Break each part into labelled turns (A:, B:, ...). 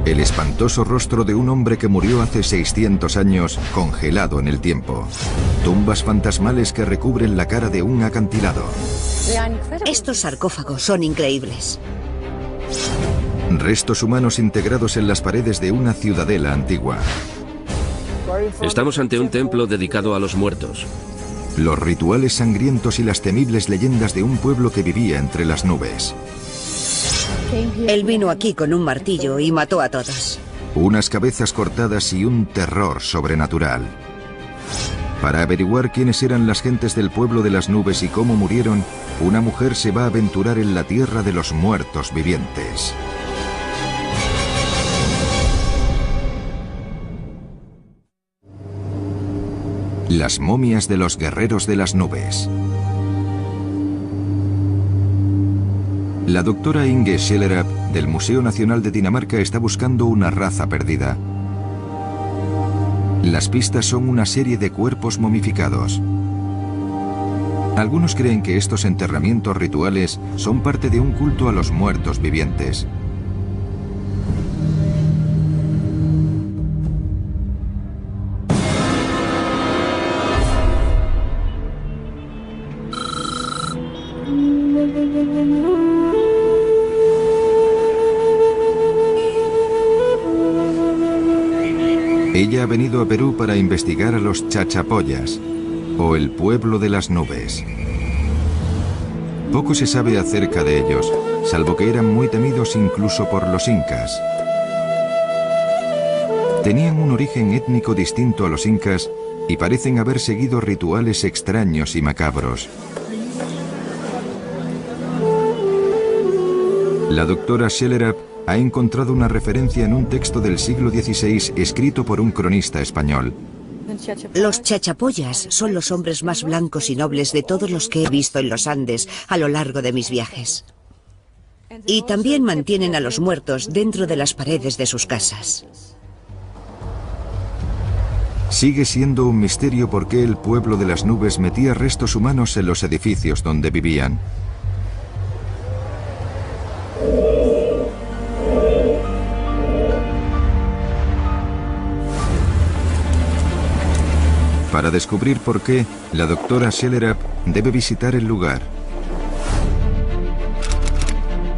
A: El espantoso rostro de un hombre que murió hace 600 años, congelado en el tiempo. Tumbas fantasmales que recubren la cara de un acantilado.
B: Estos sarcófagos son increíbles.
A: Restos humanos integrados en las paredes de una ciudadela antigua.
C: Estamos ante un templo dedicado a los muertos.
A: Los rituales sangrientos y las temibles leyendas de un pueblo que vivía entre las nubes.
B: Él vino aquí con un martillo y mató a todos.
A: Unas cabezas cortadas y un terror sobrenatural. Para averiguar quiénes eran las gentes del pueblo de las nubes y cómo murieron, una mujer se va a aventurar en la tierra de los muertos vivientes. Las momias de los guerreros de las nubes. La doctora Inge Schellerup del Museo Nacional de Dinamarca está buscando una raza perdida. Las pistas son una serie de cuerpos momificados. Algunos creen que estos enterramientos rituales son parte de un culto a los muertos vivientes. Ella ha venido a Perú para investigar a los chachapoyas, o el pueblo de las nubes. Poco se sabe acerca de ellos, salvo que eran muy temidos incluso por los incas. Tenían un origen étnico distinto a los incas y parecen haber seguido rituales extraños y macabros. La doctora Schellerup ha encontrado una referencia en un texto del siglo XVI escrito por un cronista español.
B: Los chachapoyas son los hombres más blancos y nobles de todos los que he visto en los Andes a lo largo de mis viajes. Y también mantienen a los muertos dentro de las paredes de sus casas.
A: Sigue siendo un misterio por qué el pueblo de las nubes metía restos humanos en los edificios donde vivían. Para descubrir por qué, la doctora Schellerup debe visitar el lugar.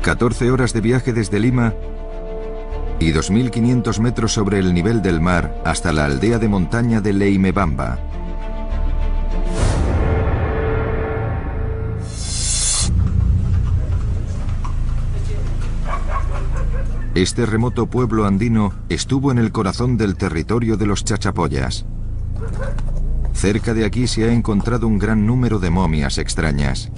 A: 14 horas de viaje desde Lima y 2.500 metros sobre el nivel del mar hasta la aldea de montaña de Leimebamba. Este remoto pueblo andino estuvo en el corazón del territorio de los chachapoyas. Cerca de aquí se ha encontrado un gran número de momias extrañas.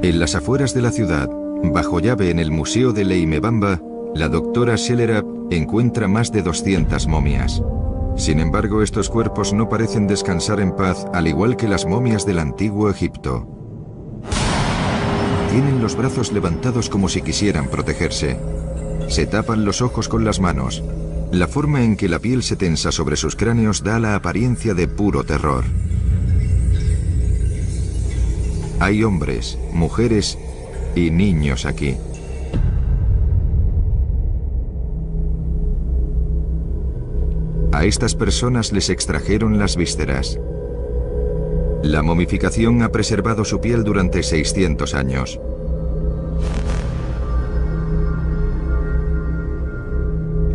A: En las afueras de la ciudad, bajo llave en el Museo de Leimebamba, la doctora Schellerup encuentra más de 200 momias. Sin embargo, estos cuerpos no parecen descansar en paz, al igual que las momias del antiguo Egipto. Tienen los brazos levantados como si quisieran protegerse. Se tapan los ojos con las manos. La forma en que la piel se tensa sobre sus cráneos da la apariencia de puro terror. Hay hombres, mujeres y niños aquí. A estas personas les extrajeron las vísceras. La momificación ha preservado su piel durante 600 años.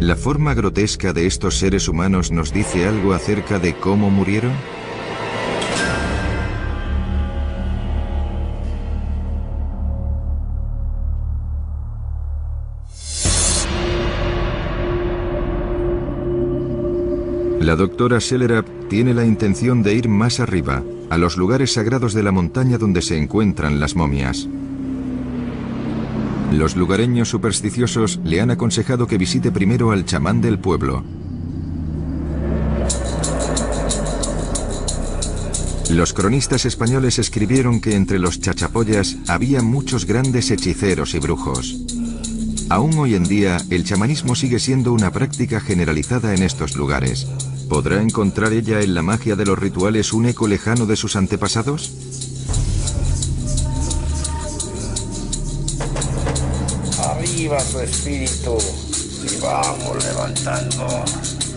A: ¿La forma grotesca de estos seres humanos nos dice algo acerca de cómo murieron? La doctora Schellerup tiene la intención de ir más arriba, a los lugares sagrados de la montaña donde se encuentran las momias. Los lugareños supersticiosos le han aconsejado que visite primero al chamán del pueblo. Los cronistas españoles escribieron que entre los chachapoyas había muchos grandes hechiceros y brujos. Aún hoy en día, el chamanismo sigue siendo una práctica generalizada en estos lugares. ¿Podrá encontrar ella en la magia de los rituales un eco lejano de sus antepasados?
D: arriba su espíritu. Y vamos levantando.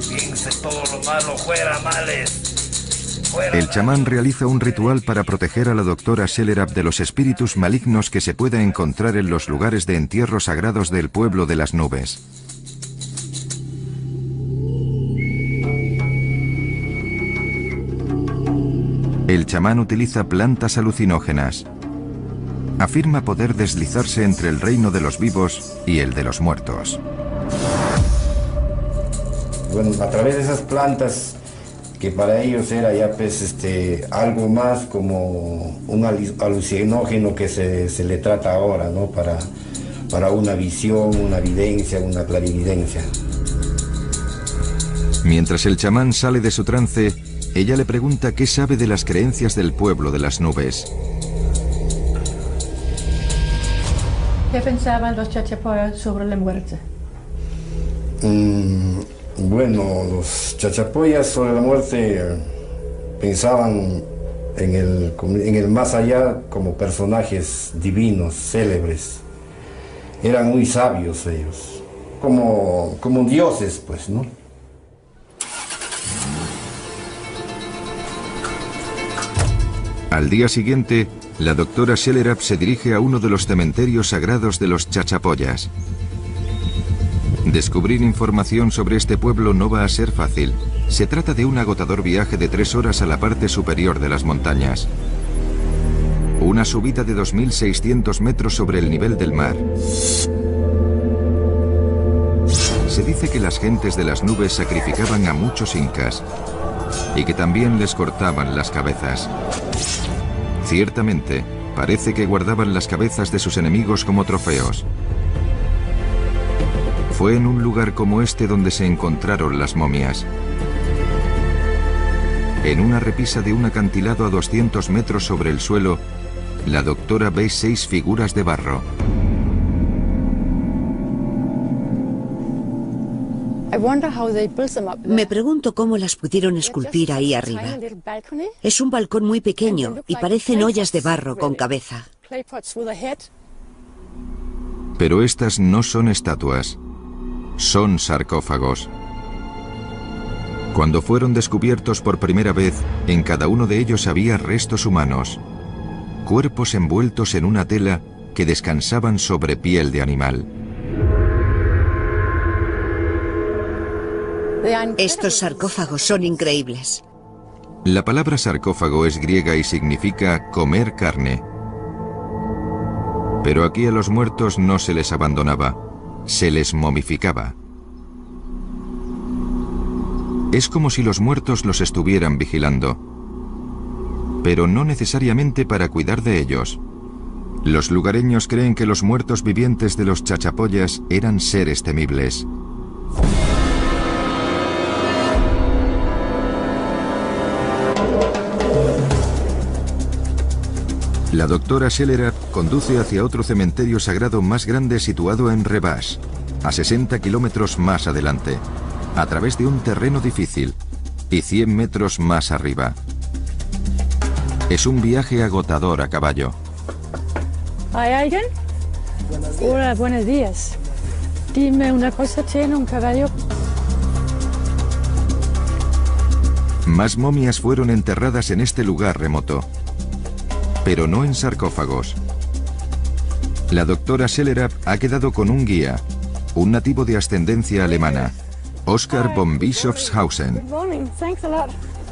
D: Piense todo lo malo fuera, males. Fuera,
A: El chamán realiza un ritual para proteger a la doctora Shellerap de los espíritus malignos que se pueda encontrar en los lugares de entierro sagrados del pueblo de las nubes. El chamán utiliza plantas alucinógenas. Afirma poder deslizarse entre el reino de los vivos y el de los muertos.
E: Bueno, a través de esas plantas, que para ellos era ya pues, algo más como un alucinógeno que se le trata ahora, ¿no? Para una visión, una evidencia, una clarividencia.
A: Mientras el chamán sale de su trance, ella le pregunta qué sabe de las creencias del pueblo de las nubes.
F: ¿Qué pensaban los chachapoyas sobre la muerte?
E: Bueno, los chachapoyas sobre la muerte pensaban en el más allá como personajes divinos, célebres. Eran muy sabios ellos, como dioses, pues, ¿no?
A: Al día siguiente, la doctora Shellerap se dirige a uno de los cementerios sagrados de los chachapoyas. Descubrir información sobre este pueblo no va a ser fácil. Se trata de un agotador viaje de 3 horas a la parte superior de las montañas. Una subida de 2.600 metros sobre el nivel del mar. Se dice que las gentes de las nubes sacrificaban a muchos incas y que también les cortaban las cabezas. Ciertamente, parece que guardaban las cabezas de sus enemigos como trofeos. Fue en un lugar como este donde se encontraron las momias. En una repisa de un acantilado a 200 metros sobre el suelo, la doctora ve 6 figuras de barro.
B: Me pregunto cómo las pudieron esculpir ahí arriba. Es un balcón muy pequeño y parecen ollas de barro con cabeza.
A: Pero estas no son estatuas, son sarcófagos. Cuando fueron descubiertos por primera vez, en cada uno de ellos había restos humanos, cuerpos envueltos en una tela que descansaban sobre piel de animal.
B: Estos sarcófagos son increíbles.
A: La palabra sarcófago es griega y significa comer carne. Pero aquí a los muertos no se les abandonaba, se les momificaba. Es como si los muertos los estuvieran vigilando, pero no necesariamente para cuidar de ellos. Los lugareños creen que los muertos vivientes de los chachapoyas eran seres temibles. La doctora Shellerap conduce hacia otro cementerio sagrado más grande situado en Rebash, a 60 kilómetros más adelante, a través de un terreno difícil y 100 metros más arriba. Es un viaje agotador a caballo.
F: ¿Hay alguien? Hola, buenos días. Dime una cosa, ¿tiene un caballo?
A: Más momias fueron enterradas en este lugar remoto, pero no en sarcófagos. La doctora Shellerap ha quedado con un guía, un nativo de ascendencia alemana, Oskar von Bischofshausen.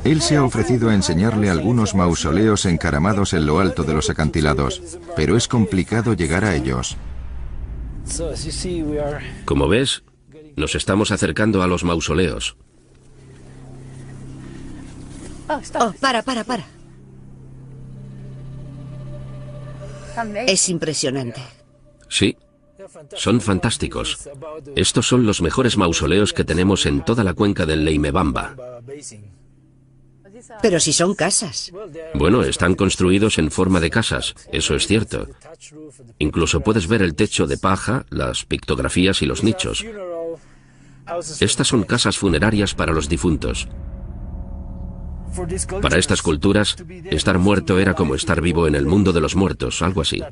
A: Él se ha ofrecido a enseñarle algunos mausoleos encaramados en lo alto de los acantilados, pero es complicado llegar a ellos.
C: Como ves, nos estamos acercando a los mausoleos.
B: Oh, para. Es impresionante.
C: Sí, son fantásticos. Estos son los mejores mausoleos que tenemos en toda la cuenca del Leimebamba.
B: Pero si son casas.
C: Bueno, están construidos en forma de casas, eso es cierto. Incluso puedes ver el techo de paja, las pictografías y los nichos. Estas son casas funerarias para los difuntos. Para estas culturas, estar muerto era como estar vivo en el mundo de los muertos, algo así.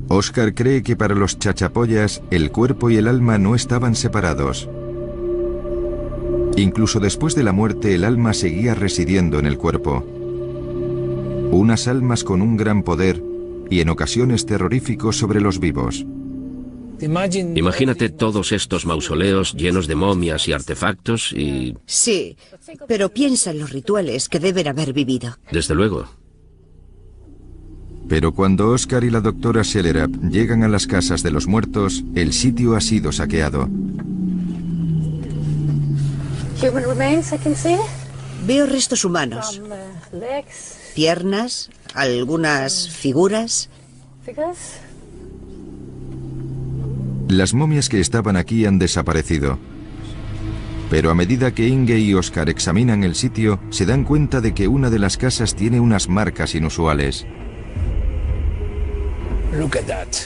A: Oscar cree que para los chachapollas el cuerpo y el alma no estaban separados. Incluso después de la muerte el alma seguía residiendo en el cuerpo. Unas almas con un gran poder y en ocasiones terroríficos sobre los vivos.
C: Imagínate todos estos mausoleos llenos de momias y artefactos y...
B: Sí, pero piensa en los rituales que deben haber vivido.
C: Desde luego.
A: Pero cuando Oscar y la doctora Schellerap llegan a las casas de los muertos, el sitio ha sido saqueado.
F: Human remains, I can see.
B: Veo restos humanos,
F: Legs,
B: piernas, algunas figuras.
F: figures.
A: Las momias que estaban aquí han desaparecido. Pero a medida que Inge y Oscar examinan el sitio, se dan cuenta de que una de las casas tiene unas marcas inusuales.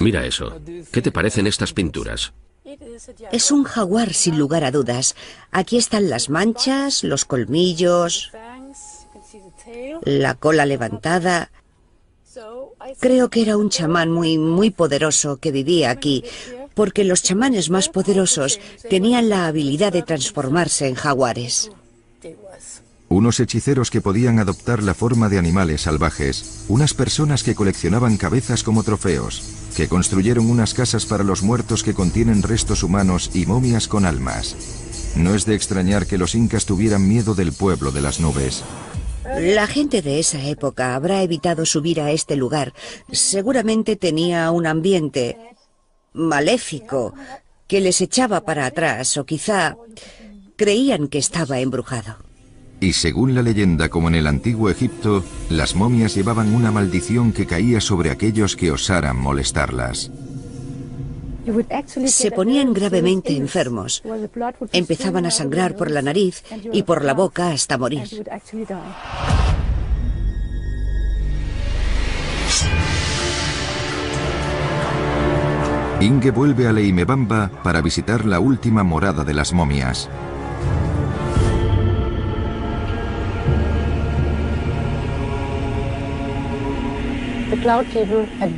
C: Mira eso. ¿Qué te parecen estas pinturas?
B: Es un jaguar sin lugar a dudas. Aquí están las manchas, los colmillos, la cola levantada. Creo que era un chamán muy poderoso que vivía aquí, porque los chamanes más poderosos tenían la habilidad de transformarse en jaguares.
A: Unos hechiceros que podían adoptar la forma de animales salvajes, unas personas que coleccionaban cabezas como trofeos, que construyeron unas casas para los muertos que contienen restos humanos y momias con almas. No es de extrañar que los incas tuvieran miedo del pueblo de las nubes.
B: La gente de esa época habrá evitado subir a este lugar. Seguramente tenía un ambiente maléfico que les echaba para atrás, o quizá creían que estaba embrujado.
A: Y según la leyenda, como en el antiguo Egipto, las momias llevaban una maldición que caía sobre aquellos que osaran molestarlas.
B: Se ponían gravemente enfermos. Empezaban a sangrar por la nariz y por la boca hasta morir.
A: Inge vuelve a Leimebamba para visitar la última morada de las momias.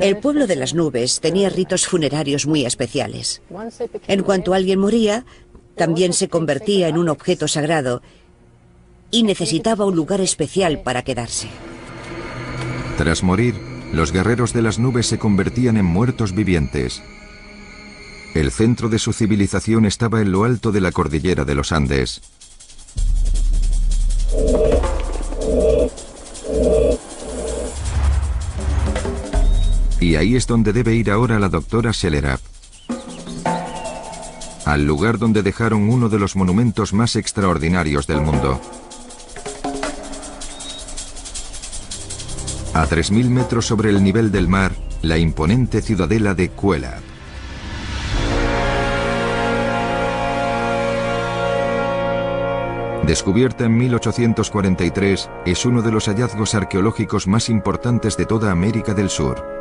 B: El pueblo de las nubes tenía ritos funerarios muy especiales. En cuanto alguien moría, también se convertía en un objeto sagrado y necesitaba un lugar especial para quedarse.
A: Tras morir, los guerreros de las nubes se convertían en muertos vivientes. El centro de su civilización estaba en lo alto de la cordillera de los Andes. Y ahí es donde debe ir ahora la doctora Schellerap. Al lugar donde dejaron uno de los monumentos más extraordinarios del mundo. A 3000 metros sobre el nivel del mar, la imponente ciudadela de Cuelap. Descubierta en 1843, es uno de los hallazgos arqueológicos más importantes de toda América del Sur.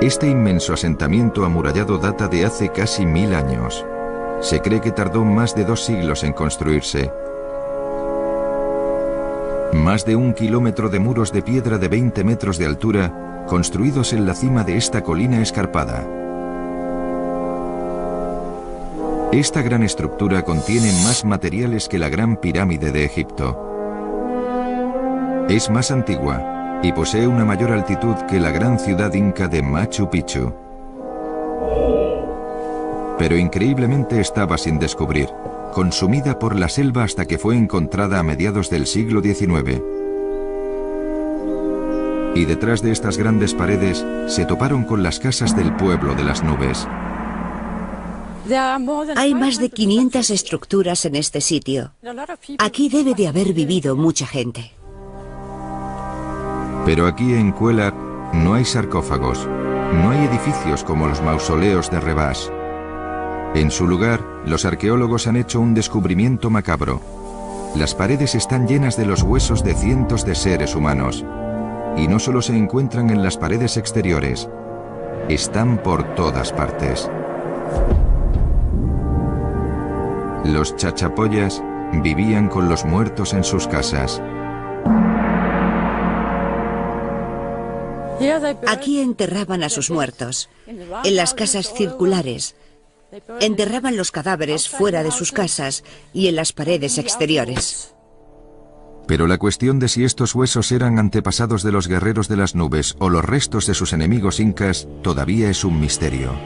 A: Este inmenso asentamiento amurallado data de hace casi 1000 años. Se cree que tardó más de 2 siglos en construirse. Más de 1 kilómetro de muros de piedra de 20 metros de altura, construidos en la cima de esta colina escarpada. Esta gran estructura contiene más materiales que la Gran Pirámide de Egipto. Es más antigua y posee una mayor altitud que la gran ciudad inca de Machu Picchu. Pero increíblemente estaba sin descubrir, consumida por la selva hasta que fue encontrada a mediados del siglo XIX. Y detrás de estas grandes paredes se toparon con las casas del pueblo de las nubes.
B: Hay más de 500 estructuras en este sitio. Aquí debe de haber vivido mucha gente.
A: Pero aquí en Cuelap no hay sarcófagos, no hay edificios como los mausoleos de Rebás. En su lugar, los arqueólogos han hecho un descubrimiento macabro. Las paredes están llenas de los huesos de cientos de seres humanos. Y no solo se encuentran en las paredes exteriores, están por todas partes. Los chachapollas vivían con los muertos en sus casas.
B: Aquí enterraban a sus muertos, en las casas circulares. Enterraban los cadáveres fuera de sus casas y en las paredes exteriores.
A: Pero la cuestión de si estos huesos eran antepasados de los guerreros de las nubes o los restos de sus enemigos incas todavía es un misterio.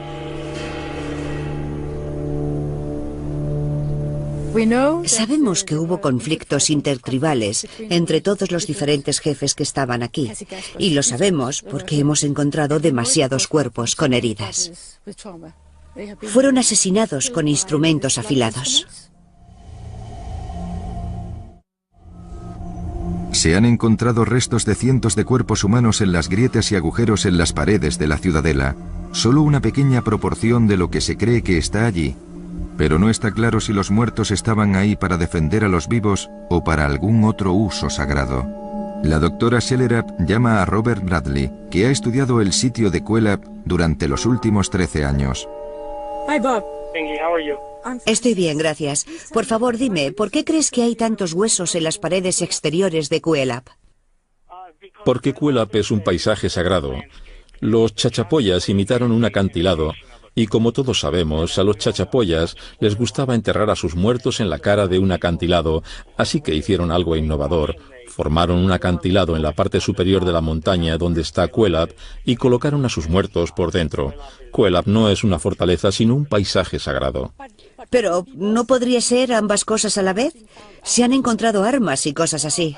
B: Sabemos que hubo conflictos intertribales entre todos los diferentes jefes que estaban aquí. Y lo sabemos porque hemos encontrado demasiados cuerpos con heridas. Fueron asesinados con instrumentos afilados.
A: Se han encontrado restos de cientos de cuerpos humanos en las grietas y agujeros en las paredes de la ciudadela. Solo una pequeña proporción de lo que se cree que está allí. Pero no está claro si los muertos estaban ahí para defender a los vivos o para algún otro uso sagrado. La doctora Schellerap llama a Robert Bradley, que ha estudiado el sitio de Cuelap durante los últimos 13 años.
F: Hi, Bob.
B: Estoy bien, gracias. Por favor, dime, ¿por qué crees que hay tantos huesos en las paredes exteriores de Cuelap?
G: Porque Cuelap es un paisaje sagrado. Los chachapoyas imitaron un acantilado, y como todos sabemos, a los chachapoyas les gustaba enterrar a sus muertos en la cara de un acantilado, así que hicieron algo innovador. Formaron un acantilado en la parte superior de la montaña donde está Cuelap y colocaron a sus muertos por dentro. Cuelap no es una fortaleza, sino un paisaje sagrado.
B: Pero, ¿no podría ser ambas cosas a la vez? Se han encontrado armas y cosas así.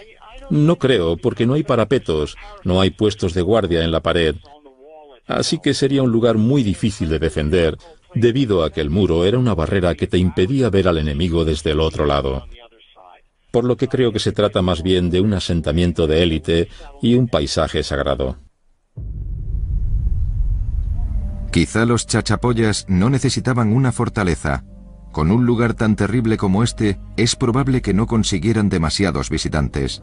G: No creo, porque no hay parapetos, no hay puestos de guardia en la pared. Así que sería un lugar muy difícil de defender, debido a que el muro era una barrera que te impedía ver al enemigo desde el otro lado. Por lo que creo que se trata más bien de un asentamiento de élite y un paisaje sagrado.
A: Quizá los chachapoyas no necesitaban una fortaleza. Con un lugar tan terrible como este, es probable que no consiguieran demasiados visitantes.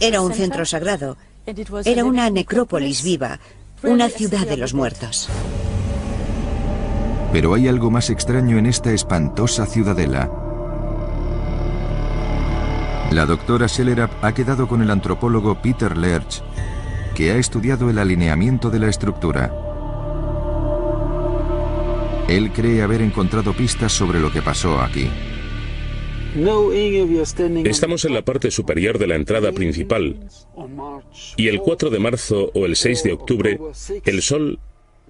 B: Era un centro sagrado. Era una necrópolis viva, una ciudad de los muertos.
A: Pero hay algo más extraño en esta espantosa ciudadela. La doctora Schellerap ha quedado con el antropólogo Peter Lerch, que ha estudiado el alineamiento de la estructura. Él cree haber encontrado pistas sobre lo que pasó aquí.
H: Estamos en la parte superior de la entrada principal y el 4 de marzo o el 6 de octubre el sol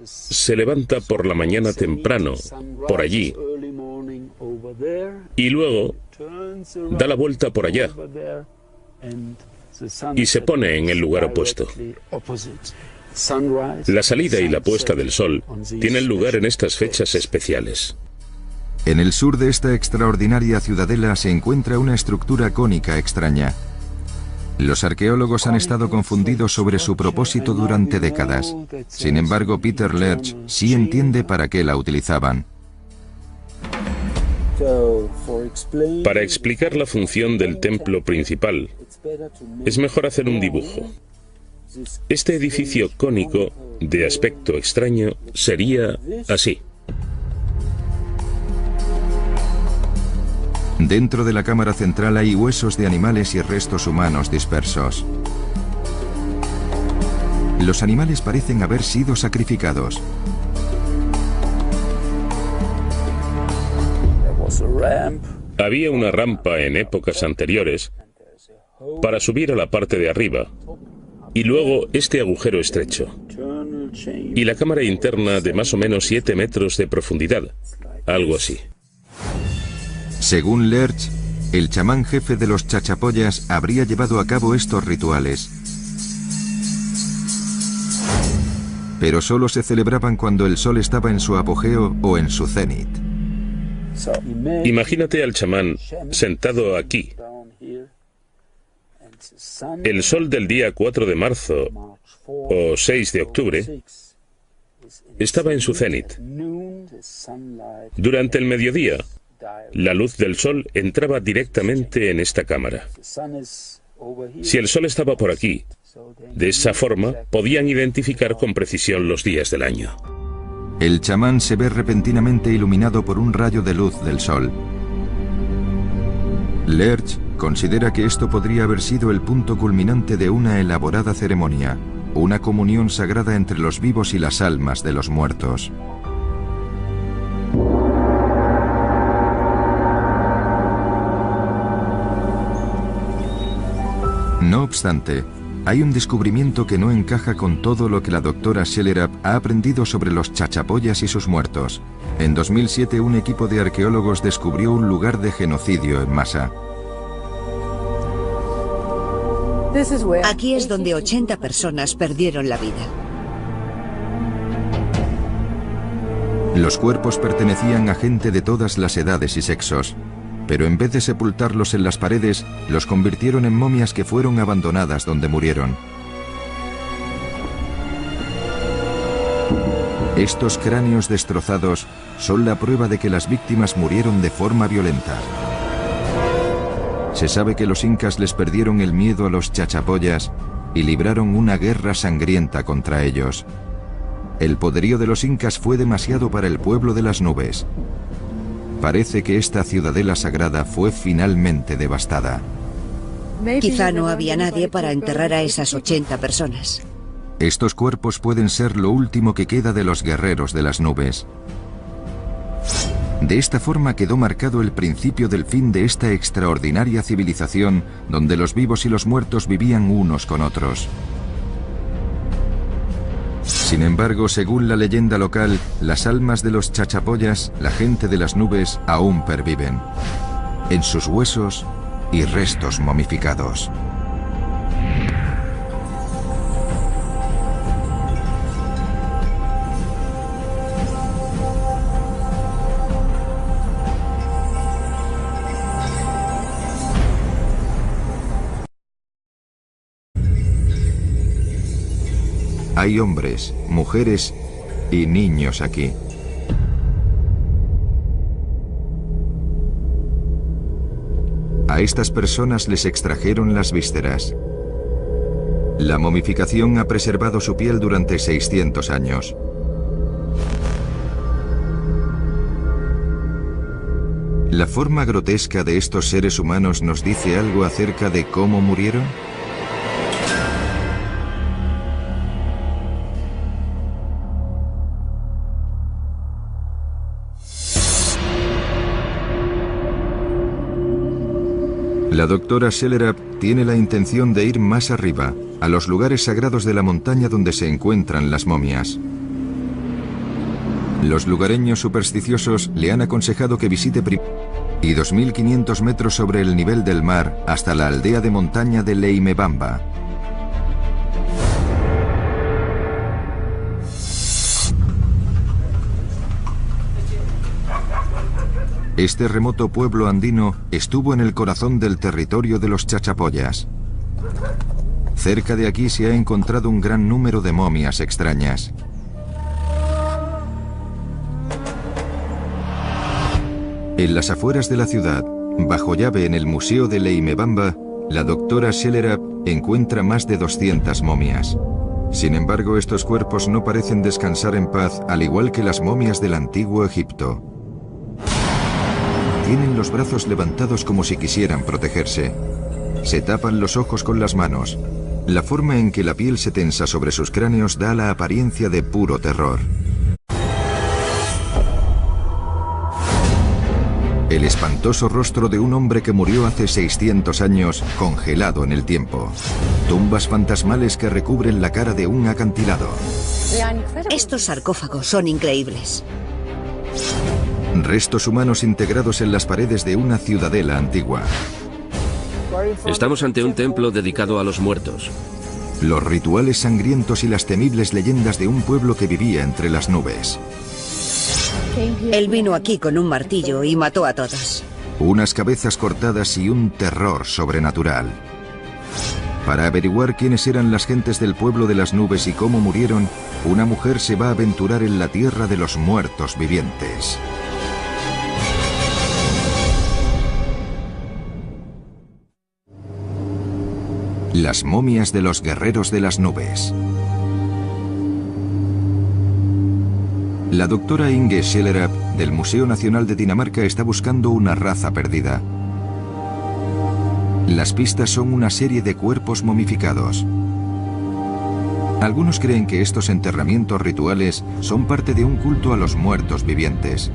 H: se levanta por la mañana temprano, por allí, y luego da la vuelta por allá y se pone en el lugar opuesto. La salida y la puesta del sol tienen lugar en estas fechas especiales.
A: En el sur de esta extraordinaria ciudadela se encuentra una estructura cónica extraña. Los arqueólogos han estado confundidos sobre su propósito durante décadas. Sin embargo, Peter Lerch sí entiende para qué la utilizaban.
H: Para explicar la función del templo principal, es mejor hacer un dibujo. Este edificio cónico, de aspecto extraño, sería así.
A: Dentro de la cámara central hay huesos de animales y restos humanos dispersos. Los animales parecen haber sido sacrificados.
H: Había una rampa en épocas anteriores para subir a la parte de arriba, y luego este agujero estrecho, y la cámara interna de más o menos 7 metros de profundidad, algo así.
A: Según Lerch, el chamán jefe de los chachapoyas habría llevado a cabo estos rituales. Pero solo se celebraban cuando el sol estaba en su apogeo o en su cenit.
H: Imagínate al chamán sentado aquí. El sol del día 4 de marzo o 6 de octubre estaba en su cenit. Durante el mediodía, la luz del sol entraba directamente en esta cámara. Si el sol estaba por aquí, de esa forma podían identificar con precisión los días del año.
A: El chamán se ve repentinamente iluminado por un rayo de luz del sol. Lerch considera que esto podría haber sido el punto culminante de una elaborada ceremonia, una comunión sagrada entre los vivos y las almas de los muertos. No obstante, hay un descubrimiento que no encaja con todo lo que la doctora Schellerap ha aprendido sobre los chachapoyas y sus muertos. En 2007, un equipo de arqueólogos descubrió un lugar de genocidio en masa.
B: Aquí es donde 80 personas perdieron la vida.
A: Los cuerpos pertenecían a gente de todas las edades y sexos, pero en vez de sepultarlos en las paredes, los convirtieron en momias que fueron abandonadas donde murieron. Estos cráneos destrozados son la prueba de que las víctimas murieron de forma violenta. Se sabe que los incas les perdieron el miedo a los chachapoyas y libraron una guerra sangrienta contra ellos. El poderío de los incas fue demasiado para el pueblo de las nubes. Parece que esta ciudadela sagrada fue finalmente devastada.
B: Quizá no había nadie para enterrar a esas 80 personas.
A: Estos cuerpos pueden ser lo último que queda de los guerreros de las nubes. De esta forma quedó marcado el principio del fin de esta extraordinaria civilización donde los vivos y los muertos vivían unos con otros. Sin embargo, según la leyenda local, las almas de los chachapoyas, la gente de las nubes, aún perviven, en sus huesos y restos momificados. Hay hombres, mujeres y niños aquí. A estas personas les extrajeron las vísceras. La momificación ha preservado su piel durante 600 años. ¿La forma grotesca de estos seres humanos nos dice algo acerca de cómo murieron? La doctora Schellerap tiene la intención de ir más arriba, a los lugares sagrados de la montaña donde se encuentran las momias. Los lugareños supersticiosos le han aconsejado que visite y 2.500 metros sobre el nivel del mar hasta la aldea de montaña de Leimebamba. Este remoto pueblo andino estuvo en el corazón del territorio de los chachapoyas. Cerca de aquí se ha encontrado un gran número de momias extrañas. En las afueras de la ciudad, bajo llave en el Museo de Leimebamba, la doctora Schellerap encuentra más de 200 momias. Sin embargo, estos cuerpos no parecen descansar en paz, al igual que las momias del antiguo Egipto. Tienen los brazos levantados como si quisieran protegerse. Se tapan los ojos con las manos. La forma en que la piel se tensa sobre sus cráneos da la apariencia de puro terror. El espantoso rostro de un hombre que murió hace 600 años, congelado en el tiempo. Tumbas fantasmales que recubren la cara de un acantilado.
B: Estos sarcófagos son increíbles.
A: Restos humanos integrados en las paredes de una ciudadela antigua.
C: Estamos ante un templo dedicado a los muertos.
A: Los rituales sangrientos y las temibles leyendas de un pueblo que vivía entre las nubes.
B: Él vino aquí con un martillo y mató a todos.
A: Unas cabezas cortadas y un terror sobrenatural. Para averiguar quiénes eran las gentes del pueblo de las nubes y cómo murieron, una mujer se va a aventurar en la tierra de los muertos vivientes. Las momias de los guerreros de las nubes. La doctora Inge Schellerap del Museo Nacional de Dinamarca está buscando una raza perdida. Las pistas son una serie de cuerpos momificados. Algunos creen que estos enterramientos rituales son parte de un culto a los muertos vivientes.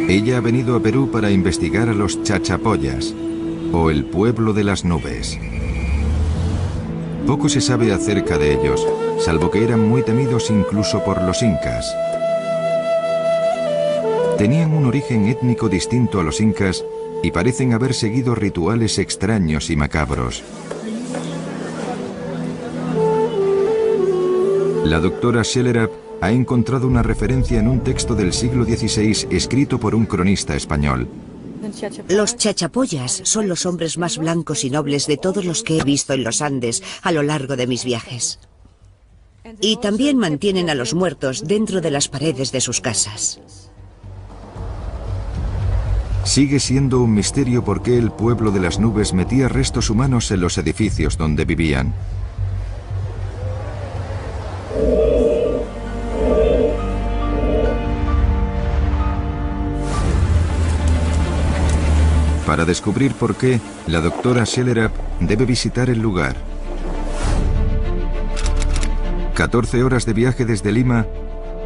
A: Ella ha venido a Perú para investigar a los chachapoyas, o el pueblo de las nubes. Poco se sabe acerca de ellos, salvo que eran muy temidos incluso por los incas. Tenían un origen étnico distinto a los incas y parecen haber seguido rituales extraños y macabros. La doctora Schellerap ha encontrado una referencia en un texto del siglo XVI escrito por un cronista español.
B: Los chachapoyas son los hombres más blancos y nobles de todos los que he visto en los Andes a lo largo de mis viajes. Y también mantienen a los muertos dentro de las paredes de sus casas.
A: Sigue siendo un misterio por qué el pueblo de las nubes metía restos humanos en los edificios donde vivían. Para descubrir por qué, la doctora Schellerap debe visitar el lugar. 14 horas de viaje desde Lima